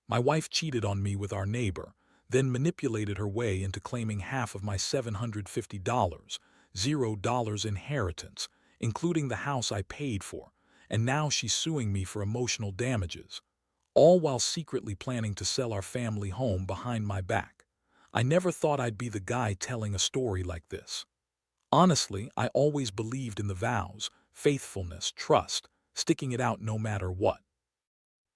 My wife cheated on me with our neighbor, then manipulated her way into claiming half of my $750, $0 inheritance, including the house I paid for, and now she's suing me for emotional damages, all while secretly planning to sell our family home behind my back. I never thought I'd be the guy telling a story like this. Honestly, I always believed in the vows, faithfulness, trust, sticking it out no matter what.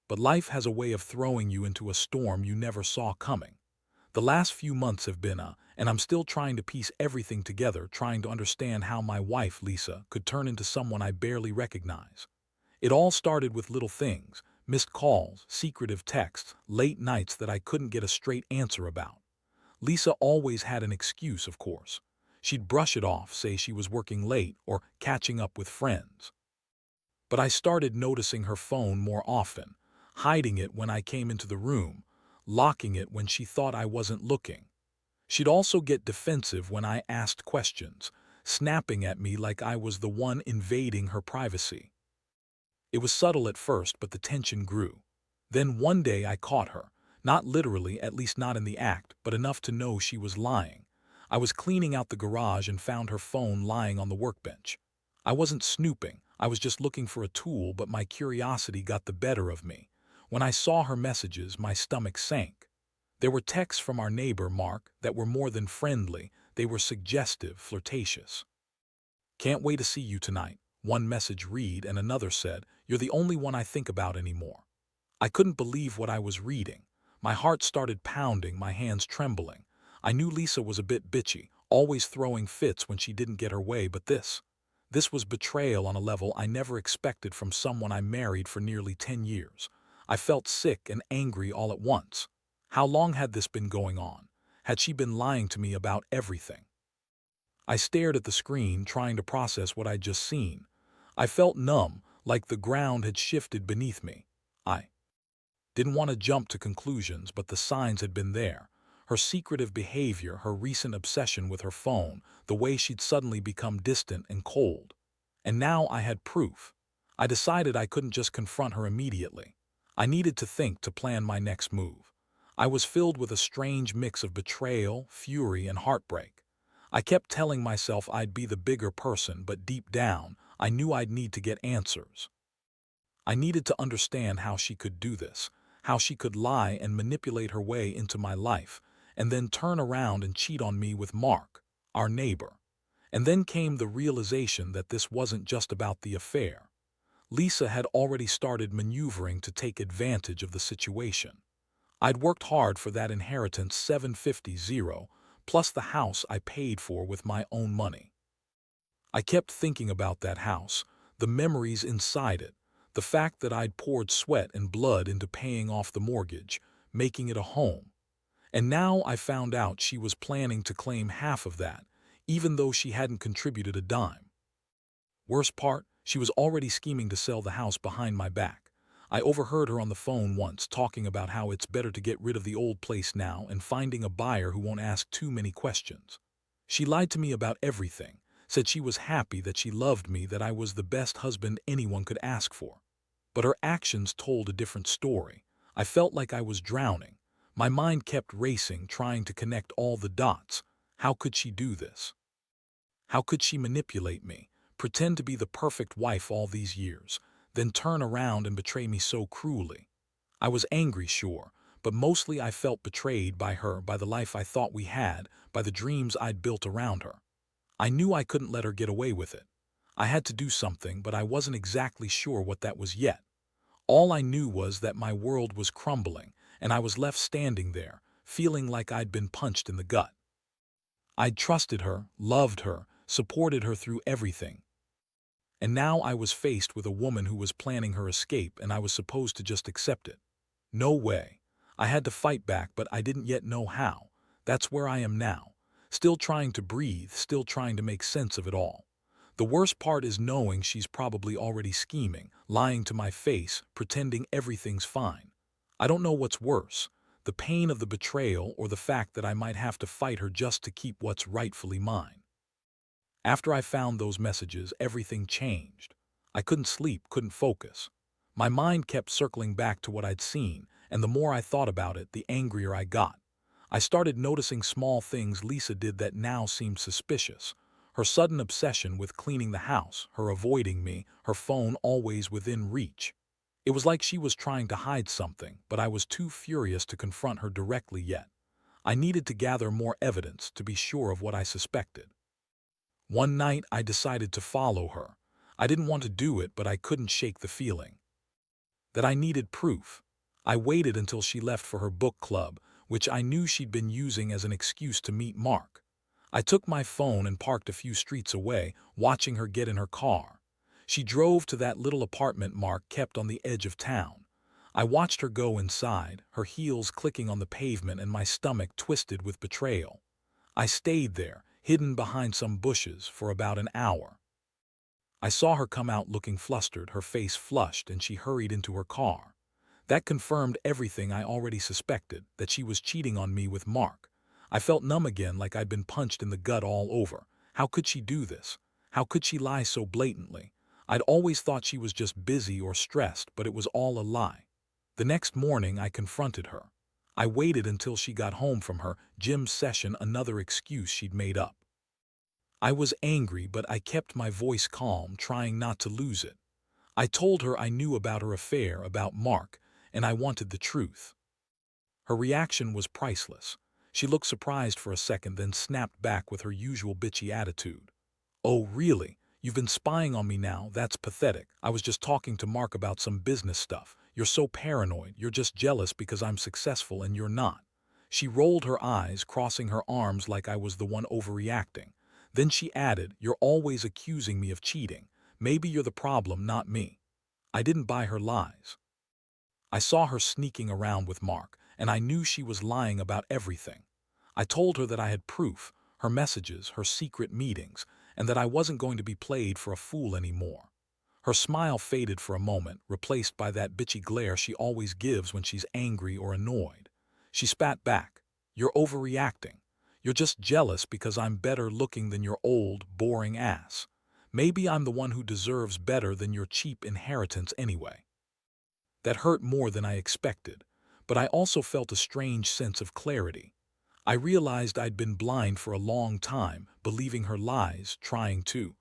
But life has a way of throwing you into a storm you never saw coming. The last few months have been and I'm still trying to piece everything together, trying to understand how my wife, Lisa, could turn into someone I barely recognize. It all started with little things, missed calls, secretive texts, late nights that I couldn't get a straight answer about. Lisa always had an excuse, of course. She'd brush it off, say she was working late or catching up with friends. But I started noticing her phone more often, hiding it when I came into the room, locking it when she thought I wasn't looking. She'd also get defensive when I asked questions, snapping at me like I was the one invading her privacy. It was subtle at first, but the tension grew. Then one day I caught her, not literally, at least not in the act, but enough to know she was lying. I was cleaning out the garage and found her phone lying on the workbench. I wasn't snooping, I was just looking for a tool, but my curiosity got the better of me. When I saw her messages, my stomach sank. There were texts from our neighbor, Mark, that were more than friendly, they were suggestive, flirtatious. "Can't wait to see you tonight," one message read, and another said, "You're the only one I think about anymore." I couldn't believe what I was reading. My heart started pounding, my hands trembling. I knew Lisa was a bit bitchy, always throwing fits when she didn't get her way, but this was betrayal on a level I never expected from someone I married for nearly 10 years. I felt sick and angry all at once. How long had this been going on? Had she been lying to me about everything? I stared at the screen, trying to process what I'd just seen. I felt numb, like the ground had shifted beneath me. I didn't want to jump to conclusions, but the signs had been there. Her secretive behavior, her recent obsession with her phone, the way she'd suddenly become distant and cold. And now I had proof. I decided I couldn't just confront her immediately. I needed to think, to plan my next move. I was filled with a strange mix of betrayal, fury, and heartbreak. I kept telling myself I'd be the bigger person, but deep down, I knew I'd need to get answers. I needed to understand how she could do this, how she could lie and manipulate her way into my life, and then turn around and cheat on me with Mark, our neighbor. And then came the realization that this wasn't just about the affair. Lisa had already started maneuvering to take advantage of the situation. I'd worked hard for that inheritance, 750 plus the house I paid for with my own money. I kept thinking about that house, the memories inside it, the fact that I'd poured sweat and blood into paying off the mortgage, making it a home. And now I found out she was planning to claim half of that, even though she hadn't contributed a dime. Worst part, she was already scheming to sell the house behind my back. I overheard her on the phone once talking about how it's better to get rid of the old place now and finding a buyer who won't ask too many questions. She lied to me about everything, said she was happy, that she loved me, that I was the best husband anyone could ask for. But her actions told a different story. I felt like I was drowning. My mind kept racing, trying to connect all the dots. How could she do this? How could she manipulate me, pretend to be the perfect wife all these years, then turn around and betray me so cruelly? I was angry, sure, but mostly I felt betrayed by her, by the life I thought we had, by the dreams I'd built around her. I knew I couldn't let her get away with it. I had to do something, but I wasn't exactly sure what that was yet. All I knew was that my world was crumbling, and I was left standing there, feeling like I'd been punched in the gut. I'd trusted her, loved her, supported her through everything. And now I was faced with a woman who was planning her escape, and I was supposed to just accept it. No way. I had to fight back, but I didn't yet know how. That's where I am now. Still trying to breathe, still trying to make sense of it all. The worst part is knowing she's probably already scheming, lying to my face, pretending everything's fine. I don't know what's worse, the pain of the betrayal or the fact that I might have to fight her just to keep what's rightfully mine. After I found those messages, everything changed. I couldn't sleep, couldn't focus. My mind kept circling back to what I'd seen, and the more I thought about it, the angrier I got. I started noticing small things Lisa did that now seemed suspicious. Her sudden obsession with cleaning the house, her avoiding me, her phone always within reach. It was like she was trying to hide something, but I was too furious to confront her directly yet. I needed to gather more evidence to be sure of what I suspected. One night, I decided to follow her. I didn't want to do it, but I couldn't shake the feeling that I needed proof. I waited until she left for her book club, which I knew she'd been using as an excuse to meet Mark. I took my phone and parked a few streets away, watching her get in her car. She drove to that little apartment Mark kept on the edge of town. I watched her go inside, her heels clicking on the pavement and my stomach twisted with betrayal. I stayed there, hidden behind some bushes, for about an hour. I saw her come out looking flustered, her face flushed, and she hurried into her car. That confirmed everything I already suspected, that she was cheating on me with Mark. I felt numb again, like I'd been punched in the gut all over. How could she do this? How could she lie so blatantly? I'd always thought she was just busy or stressed, but it was all a lie. The next morning, I confronted her. I waited until she got home from her gym session, another excuse she'd made up. I was angry, but I kept my voice calm, trying not to lose it. I told her I knew about her affair, about Mark, and I wanted the truth. Her reaction was priceless. She looked surprised for a second, then snapped back with her usual bitchy attitude. "Oh, really? You've been spying on me now? That's pathetic. I was just talking to Mark about some business stuff. You're so paranoid. You're just jealous because I'm successful and you're not." She rolled her eyes, crossing her arms like I was the one overreacting. Then she added, "You're always accusing me of cheating. Maybe you're the problem, not me." I didn't buy her lies. I saw her sneaking around with Mark, and I knew she was lying about everything. I told her that I had proof, her messages, her secret meetings, and that I wasn't going to be played for a fool anymore. Her smile faded for a moment, replaced by that bitchy glare she always gives when she's angry or annoyed. She spat back, "You're overreacting. You're just jealous because I'm better looking than your old, boring ass. Maybe I'm the one who deserves better than your cheap inheritance anyway." That hurt more than I expected, but I also felt a strange sense of clarity. I realized I'd been blind for a long time, believing her lies, trying to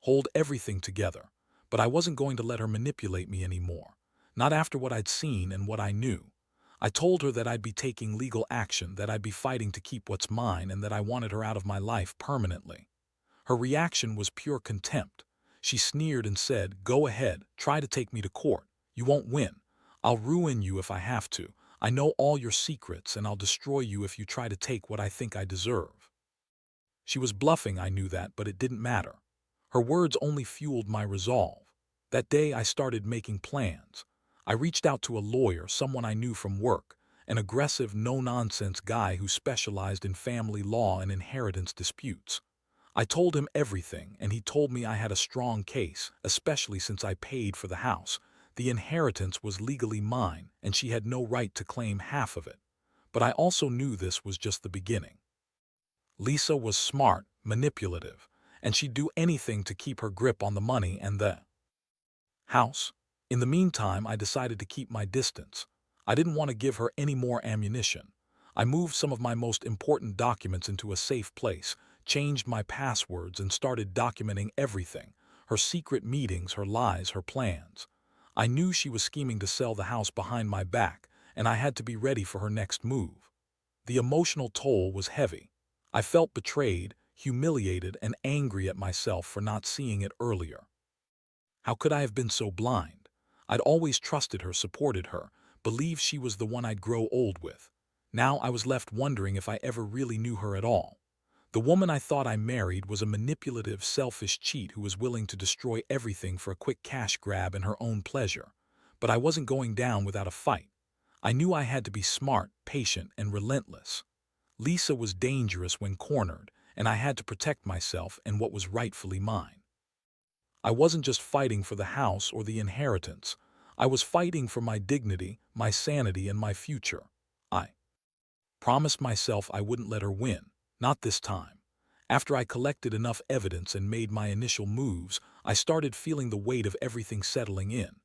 hold everything together. But I wasn't going to let her manipulate me anymore. Not after what I'd seen and what I knew. I told her that I'd be taking legal action, that I'd be fighting to keep what's mine, and that I wanted her out of my life permanently. Her reaction was pure contempt. She sneered and said, "Go ahead, try to take me to court. You won't win. I'll ruin you if I have to. I know all your secrets, and I'll destroy you if you try to take what I think I deserve." She was bluffing, I knew that, but it didn't matter. Her words only fueled my resolve. That day I started making plans. I reached out to a lawyer, someone I knew from work, an aggressive, no-nonsense guy who specialized in family law and inheritance disputes. I told him everything, and he told me I had a strong case, especially since I paid for the house. The inheritance was legally mine, and she had no right to claim half of it. But I also knew this was just the beginning. Lisa was smart, manipulative, and she'd do anything to keep her grip on the money and the house. In the meantime, I decided to keep my distance. I didn't want to give her any more ammunition. I moved some of my most important documents into a safe place, changed my passwords, and started documenting everything: her secret meetings, her lies, her plans. I knew she was scheming to sell the house behind my back, and I had to be ready for her next move. The emotional toll was heavy. I felt betrayed, humiliated, and angry at myself for not seeing it earlier. How could I have been so blind? I'd always trusted her, supported her, believed she was the one I'd grow old with. Now I was left wondering if I ever really knew her at all. The woman I thought I married was a manipulative, selfish cheat who was willing to destroy everything for a quick cash grab and her own pleasure. But I wasn't going down without a fight. I knew I had to be smart, patient, and relentless. Lisa was dangerous when cornered, and I had to protect myself and what was rightfully mine. I wasn't just fighting for the house or the inheritance. I was fighting for my dignity, my sanity, and my future. I promised myself I wouldn't let her win. Not this time. After I collected enough evidence and made my initial moves, I started feeling the weight of everything settling in.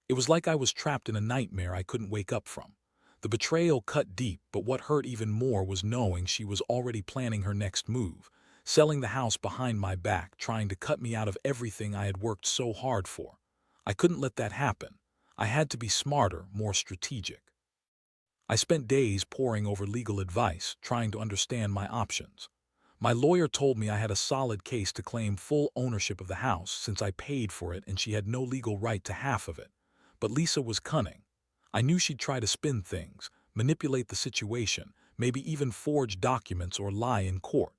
It was like I was trapped in a nightmare I couldn't wake up from. The betrayal cut deep, but what hurt even more was knowing she was already planning her next move, selling the house behind my back, trying to cut me out of everything I had worked so hard for. I couldn't let that happen. I had to be smarter, more strategic. I spent days poring over legal advice, trying to understand my options. My lawyer told me I had a solid case to claim full ownership of the house since I paid for it and she had no legal right to half of it. But Lisa was cunning. I knew she'd try to spin things, manipulate the situation, maybe even forge documents or lie in court.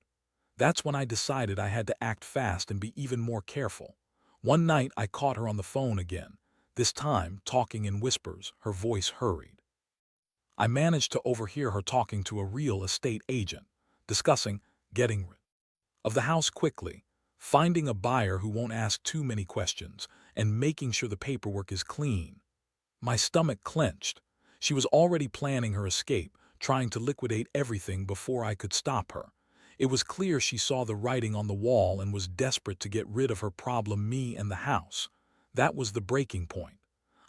That's when I decided I had to act fast and be even more careful. One night I caught her on the phone again, this time talking in whispers, her voice hurried. I managed to overhear her talking to a real estate agent, discussing getting rid of the house quickly, finding a buyer who won't ask too many questions, and making sure the paperwork is clean. My stomach clenched. She was already planning her escape, trying to liquidate everything before I could stop her. It was clear she saw the writing on the wall and was desperate to get rid of her problem, me and the house. That was the breaking point.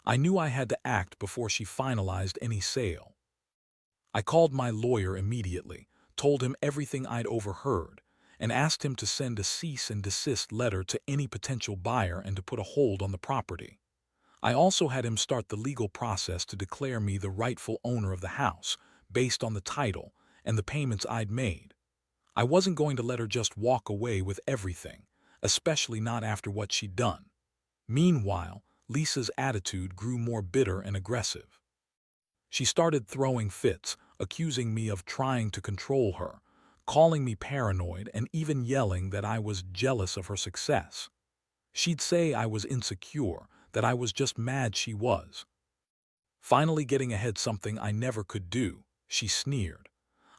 I knew I had to act before she finalized any sale. I called my lawyer immediately, told him everything I'd overheard, and asked him to send a cease and desist letter to any potential buyer and to put a hold on the property. I also had him start the legal process to declare me the rightful owner of the house, based on the title and the payments I'd made. I wasn't going to let her just walk away with everything, especially not after what she'd done. Meanwhile, Lisa's attitude grew more bitter and aggressive. She started throwing fits, accusing me of trying to control her, calling me paranoid, and even yelling that I was jealous of her success. She'd say I was insecure, that I was just mad she was. Finally getting ahead, something I never could do, she sneered.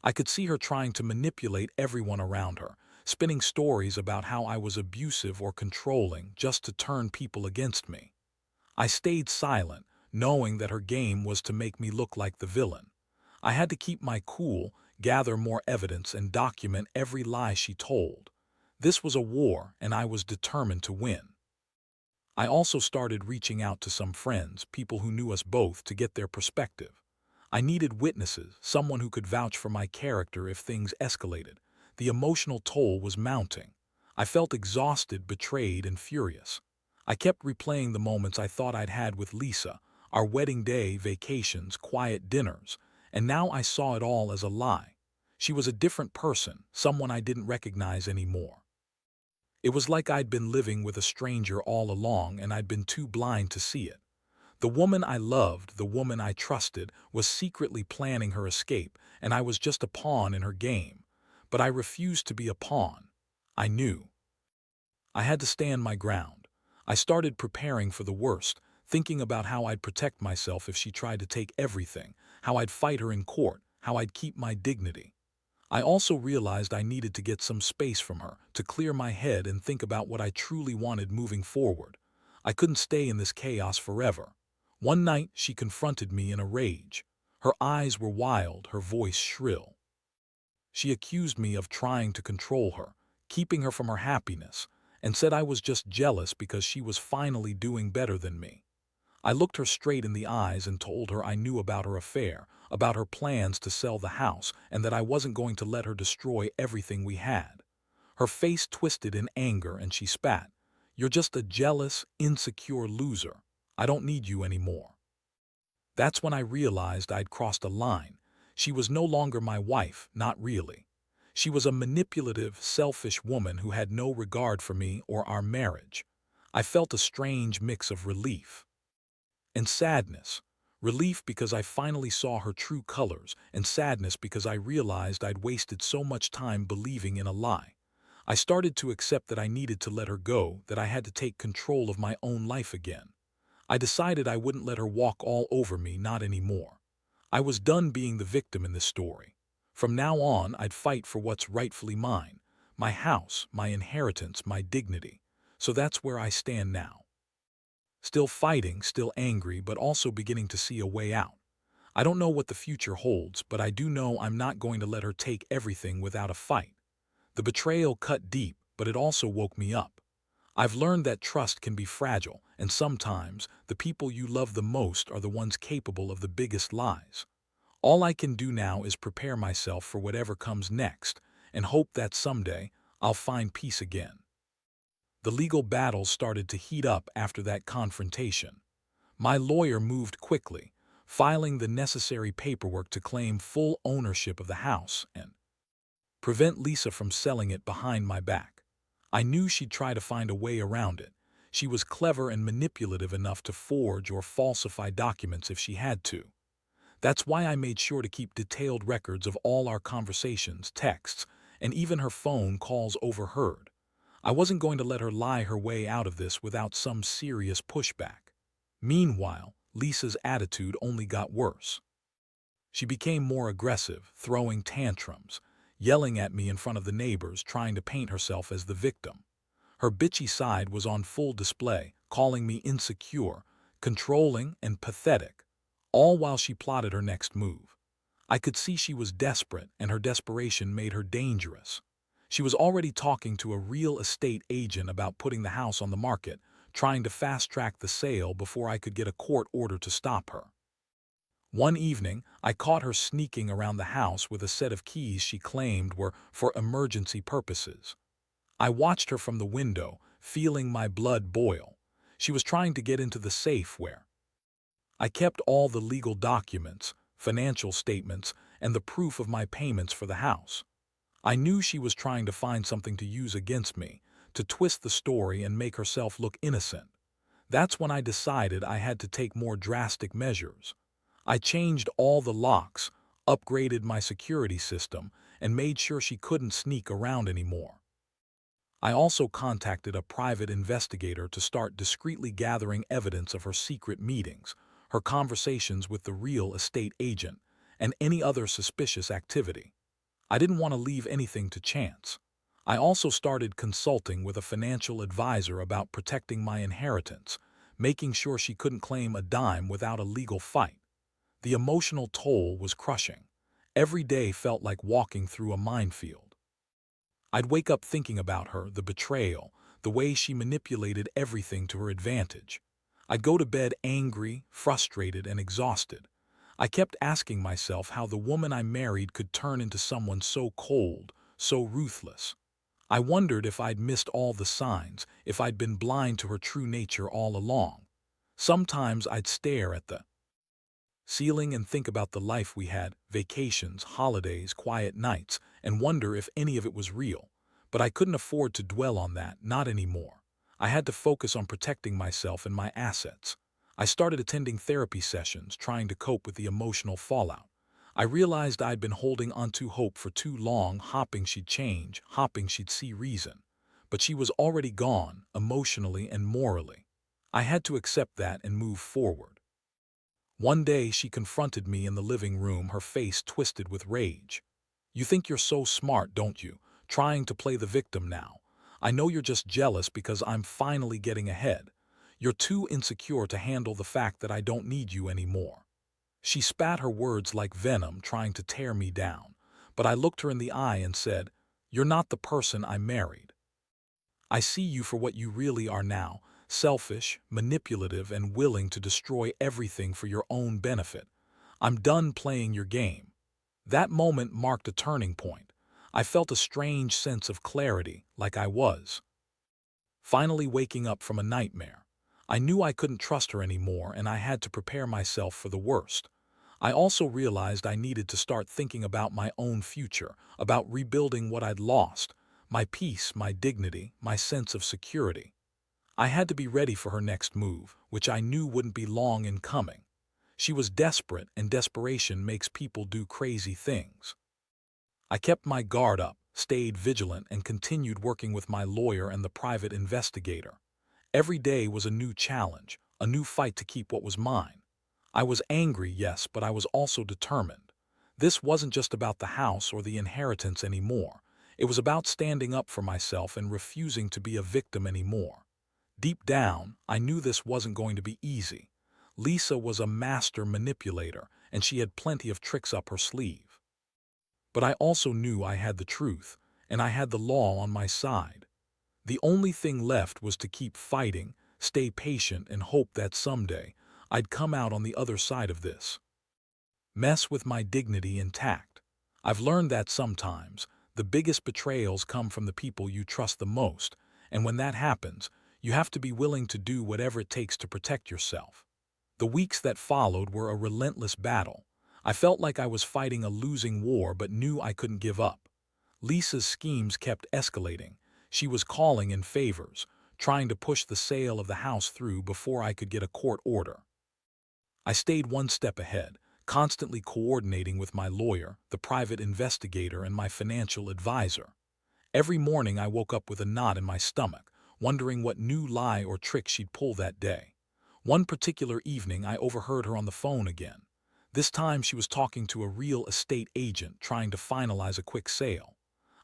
I could see her trying to manipulate everyone around her, spinning stories about how I was abusive or controlling just to turn people against me. I stayed silent, knowing that her game was to make me look like the villain. I had to keep my cool, gather more evidence, and document every lie she told. This was a war, and I was determined to win. I also started reaching out to some friends, people who knew us both, to get their perspective. I needed witnesses, someone who could vouch for my character if things escalated. The emotional toll was mounting. I felt exhausted, betrayed, and furious. I kept replaying the moments I thought I'd had with Lisa, our wedding day, vacations, quiet dinners, and now I saw it all as a lie. She was a different person, someone I didn't recognize anymore. It was like I'd been living with a stranger all along and I'd been too blind to see it. The woman I loved, the woman I trusted, was secretly planning her escape, and I was just a pawn in her game. But I refused to be a pawn. I knew. I had to stand my ground. I started preparing for the worst, thinking about how I'd protect myself if she tried to take everything, how I'd fight her in court, how I'd keep my dignity. I also realized I needed to get some space from her, to clear my head and think about what I truly wanted moving forward. I couldn't stay in this chaos forever. One night, she confronted me in a rage. Her eyes were wild, her voice shrill. She accused me of trying to control her, keeping her from her happiness, and said I was just jealous because she was finally doing better than me. I looked her straight in the eyes and told her I knew about her affair, about her plans to sell the house, and that I wasn't going to let her destroy everything we had. Her face twisted in anger and she spat. "You're just a jealous, insecure loser. I don't need you anymore." That's when I realized I'd crossed a line. She was no longer my wife, not really. She was a manipulative, selfish woman who had no regard for me or our marriage. I felt a strange mix of relief and sadness. Relief because I finally saw her true colors, and sadness because I realized I'd wasted so much time believing in a lie. I started to accept that I needed to let her go, that I had to take control of my own life again. I decided I wouldn't let her walk all over me, not anymore. I was done being the victim in this story. From now on, I'd fight for what's rightfully mine, my house, my inheritance, my dignity. So that's where I stand now. Still fighting, still angry, but also beginning to see a way out. I don't know what the future holds, but I do know I'm not going to let her take everything without a fight. The betrayal cut deep, but it also woke me up. I've learned that trust can be fragile, and sometimes the people you love the most are the ones capable of the biggest lies. All I can do now is prepare myself for whatever comes next and hope that someday I'll find peace again. The legal battle started to heat up after that confrontation. My lawyer moved quickly, filing the necessary paperwork to claim full ownership of the house and prevent Lisa from selling it behind my back. I knew she'd try to find a way around it. She was clever and manipulative enough to forge or falsify documents if she had to. That's why I made sure to keep detailed records of all our conversations, texts, and even her phone calls overheard. I wasn't going to let her lie her way out of this without some serious pushback. Meanwhile, Lisa's attitude only got worse. She became more aggressive, throwing tantrums, yelling at me in front of the neighbors, trying to paint herself as the victim. Her bitchy side was on full display, calling me insecure, controlling, and pathetic, all while she plotted her next move. I could see she was desperate, and her desperation made her dangerous. She was already talking to a real estate agent about putting the house on the market, trying to fast-track the sale before I could get a court order to stop her. One evening, I caught her sneaking around the house with a set of keys she claimed were for emergency purposes. I watched her from the window, feeling my blood boil. She was trying to get into the safe where I kept all the legal documents, financial statements, and the proof of my payments for the house. I knew she was trying to find something to use against me, to twist the story and make herself look innocent. That's when I decided I had to take more drastic measures. I changed all the locks, upgraded my security system, and made sure she couldn't sneak around anymore. I also contacted a private investigator to start discreetly gathering evidence of her secret meetings, her conversations with the real estate agent, and any other suspicious activity. I didn't want to leave anything to chance. I also started consulting with a financial advisor about protecting my inheritance, making sure she couldn't claim a dime without a legal fight. The emotional toll was crushing. Every day felt like walking through a minefield. I'd wake up thinking about her, the betrayal, the way she manipulated everything to her advantage. I'd go to bed angry, frustrated, and exhausted. I kept asking myself how the woman I married could turn into someone so cold, so ruthless. I wondered if I'd missed all the signs, if I'd been blind to her true nature all along. Sometimes I'd stare at the ceiling and think about the life we had, vacations, holidays, quiet nights, and wonder if any of it was real. But I couldn't afford to dwell on that, not anymore. I had to focus on protecting myself and my assets. I started attending therapy sessions, trying to cope with the emotional fallout. I realized I'd been holding onto hope for too long, hoping she'd change, hoping she'd see reason. But she was already gone, emotionally and morally. I had to accept that and move forward. One day she confronted me in the living room, her face twisted with rage. "You think you're so smart, don't you? Trying to play the victim now. I know you're just jealous because I'm finally getting ahead. You're too insecure to handle the fact that I don't need you anymore." She spat her words like venom, trying to tear me down. But I looked her in the eye and said, "You're not the person I married. I see you for what you really are now, selfish, manipulative, and willing to destroy everything for your own benefit. I'm done playing your game." That moment marked a turning point. I felt a strange sense of clarity, like I was finally waking up from a nightmare. I knew I couldn't trust her anymore, and I had to prepare myself for the worst. I also realized I needed to start thinking about my own future, about rebuilding what I'd lost, my peace, my dignity, my sense of security. I had to be ready for her next move, which I knew wouldn't be long in coming. She was desperate, and desperation makes people do crazy things. I kept my guard up, stayed vigilant, and continued working with my lawyer and the private investigator. Every day was a new challenge, a new fight to keep what was mine. I was angry, yes, but I was also determined. This wasn't just about the house or the inheritance anymore. It was about standing up for myself and refusing to be a victim anymore. Deep down, I knew this wasn't going to be easy. Lisa was a master manipulator, and she had plenty of tricks up her sleeve. But I also knew I had the truth, and I had the law on my side. The only thing left was to keep fighting, stay patient, and hope that someday I'd come out on the other side of this mess with my dignity intact. I've learned that sometimes the biggest betrayals come from the people you trust the most, and when that happens, you have to be willing to do whatever it takes to protect yourself. The weeks that followed were a relentless battle. I felt like I was fighting a losing war but knew I couldn't give up. Lisa's schemes kept escalating. She was calling in favors, trying to push the sale of the house through before I could get a court order. I stayed one step ahead, constantly coordinating with my lawyer, the private investigator, and my financial advisor. Every morning I woke up with a knot in my stomach, wondering what new lie or trick she'd pull that day. One particular evening I overheard her on the phone again. This time she was talking to a real estate agent trying to finalize a quick sale.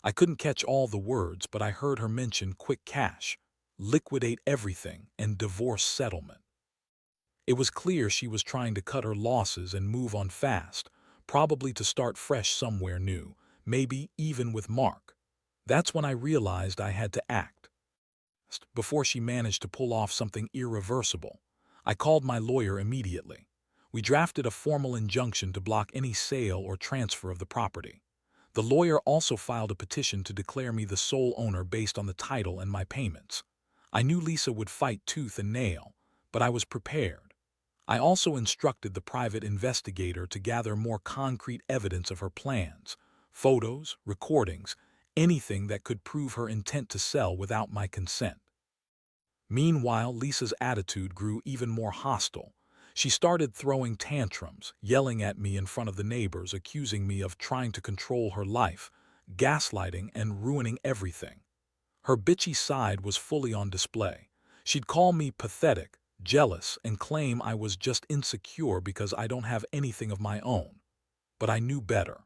I couldn't catch all the words, but I heard her mention quick cash, liquidate everything, and divorce settlement. It was clear she was trying to cut her losses and move on fast, probably to start fresh somewhere new, maybe even with Mark. That's when I realized I had to act. Before she managed to pull off something irreversible, I called my lawyer immediately. We drafted a formal injunction to block any sale or transfer of the property. The lawyer also filed a petition to declare me the sole owner based on the title and my payments. I knew Lisa would fight tooth and nail, but I was prepared. I also instructed the private investigator to gather more concrete evidence of her plans, photos, recordings, anything that could prove her intent to sell without my consent. Meanwhile, Lisa's attitude grew even more hostile. She started throwing tantrums, yelling at me in front of the neighbors, accusing me of trying to control her life, gaslighting, and ruining everything. Her bitchy side was fully on display. She'd call me pathetic, jealous, and claim I was just insecure because I don't have anything of my own. But I knew better.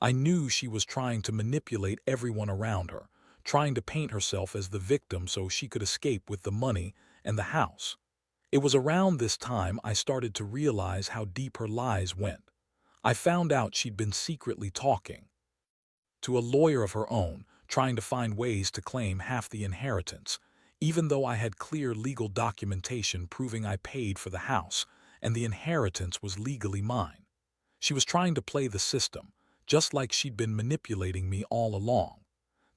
I knew she was trying to manipulate everyone around her, trying to paint herself as the victim so she could escape with the money and the house. It was around this time I started to realize how deep her lies went. I found out she'd been secretly talking to a lawyer of her own, trying to find ways to claim half the inheritance, even though I had clear legal documentation proving I paid for the house and the inheritance was legally mine. She was trying to play the system, just like she'd been manipulating me all along.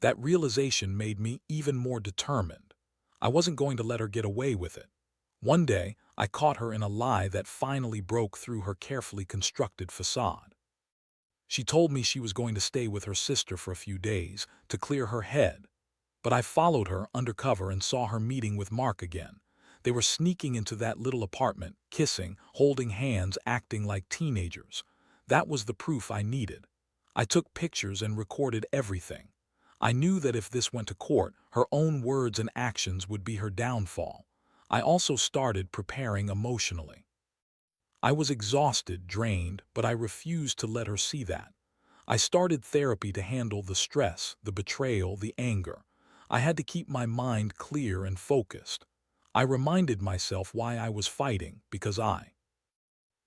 That realization made me even more determined. I wasn't going to let her get away with it. One day, I caught her in a lie that finally broke through her carefully constructed facade. She told me she was going to stay with her sister for a few days to clear her head, but I followed her undercover and saw her meeting with Mark again. They were sneaking into that little apartment, kissing, holding hands, acting like teenagers. That was the proof I needed. I took pictures and recorded everything. I knew that if this went to court, her own words and actions would be her downfall. I also started preparing emotionally. I was exhausted, drained, but I refused to let her see that. I started therapy to handle the stress, the betrayal, the anger. I had to keep my mind clear and focused. I reminded myself why I was fighting, because I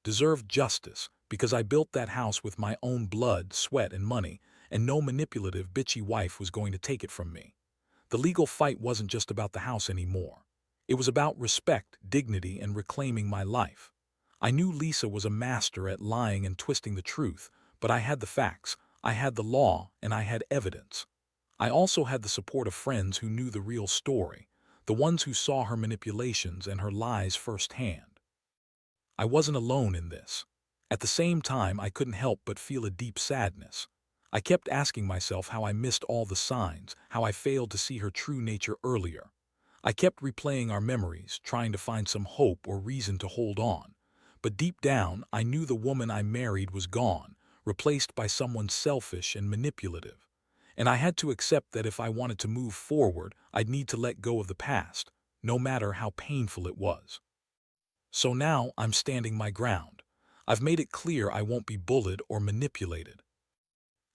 deserved justice, because I built that house with my own blood, sweat, and money, and no manipulative, bitchy wife was going to take it from me. The legal fight wasn't just about the house anymore. It was about respect, dignity, and reclaiming my life. I knew Lisa was a master at lying and twisting the truth, but I had the facts, I had the law, and I had evidence. I also had the support of friends who knew the real story, the ones who saw her manipulations and her lies firsthand. I wasn't alone in this. At the same time, I couldn't help but feel a deep sadness. I kept asking myself how I missed all the signs, how I failed to see her true nature earlier. I kept replaying our memories, trying to find some hope or reason to hold on. But deep down, I knew the woman I married was gone, replaced by someone selfish and manipulative. And I had to accept that if I wanted to move forward, I'd need to let go of the past, no matter how painful it was. So now I'm standing my ground. I've made it clear I won't be bullied or manipulated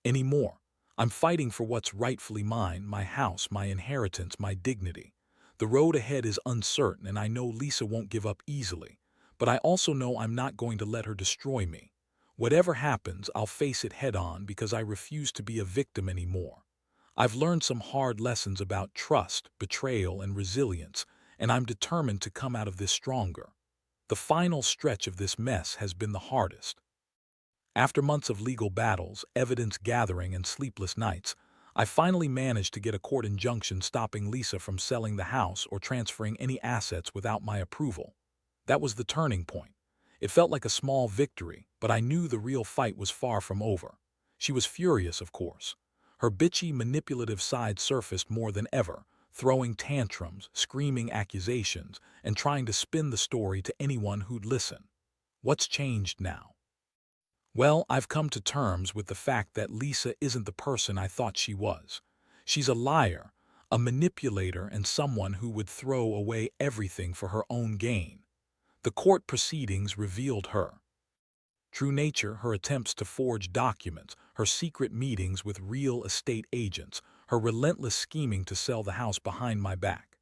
anymore. I'm fighting for what's rightfully mine, my house, my inheritance, my dignity. The road ahead is uncertain, and I know Lisa won't give up easily. But I also know I'm not going to let her destroy me. Whatever happens, I'll face it head on because I refuse to be a victim anymore. I've learned some hard lessons about trust, betrayal, and resilience, and I'm determined to come out of this stronger. The final stretch of this mess has been the hardest. After months of legal battles, evidence gathering, and sleepless nights, I finally managed to get a court injunction stopping Lisa from selling the house or transferring any assets without my approval. That was the turning point. It felt like a small victory, but I knew the real fight was far from over. She was furious, of course. Her bitchy, manipulative side surfaced more than ever, throwing tantrums, screaming accusations, and trying to spin the story to anyone who'd listen. What's changed now? Well, I've come to terms with the fact that Lisa isn't the person I thought she was. She's a liar, a manipulator, and someone who would throw away everything for her own gain. The court proceedings revealed her true nature, her attempts to forge documents, her secret meetings with real estate agents, her relentless scheming to sell the house behind my back.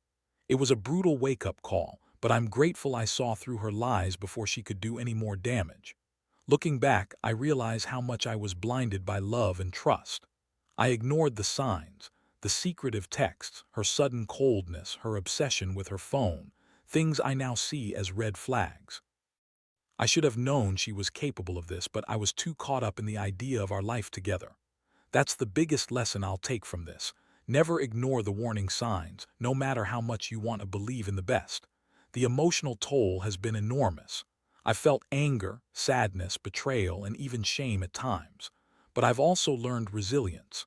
It was a brutal wake-up call, but I'm grateful I saw through her lies before she could do any more damage. Looking back, I realize how much I was blinded by love and trust. I ignored the signs, the secretive texts, her sudden coldness, her obsession with her phone, things I now see as red flags. I should have known she was capable of this, but I was too caught up in the idea of our life together. That's the biggest lesson I'll take from this. Never ignore the warning signs, no matter how much you want to believe in the best. The emotional toll has been enormous. I've felt anger, sadness, betrayal, and even shame at times. But I've also learned resilience.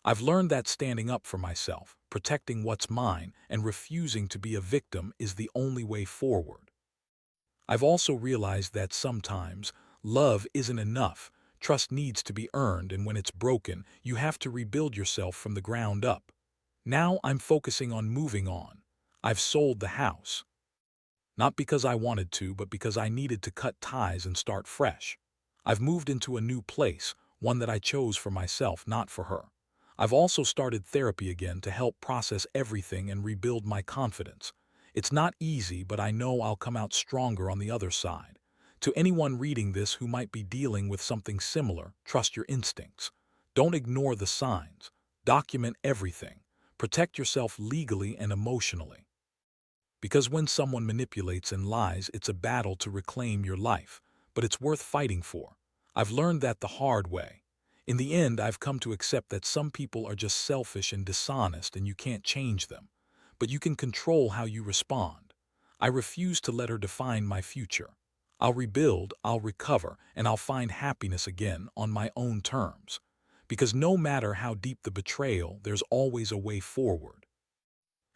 I've learned that standing up for myself, protecting what's mine, and refusing to be a victim is the only way forward. I've also realized that sometimes love isn't enough. Trust needs to be earned, and when it's broken, you have to rebuild yourself from the ground up. Now I'm focusing on moving on. I've sold the house. Not because I wanted to, but because I needed to cut ties and start fresh. I've moved into a new place, one that I chose for myself, not for her. I've also started therapy again to help process everything and rebuild my confidence. It's not easy, but I know I'll come out stronger on the other side. To anyone reading this who might be dealing with something similar, trust your instincts. Don't ignore the signs. Document everything. Protect yourself legally and emotionally. Because when someone manipulates and lies, it's a battle to reclaim your life, but it's worth fighting for. I've learned that the hard way. In the end, I've come to accept that some people are just selfish and dishonest and you can't change them, but you can control how you respond. I refuse to let her define my future. I'll rebuild, I'll recover, and I'll find happiness again on my own terms. Because no matter how deep the betrayal, there's always a way forward.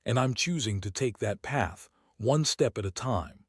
And I'm choosing to take that path, one step at a time,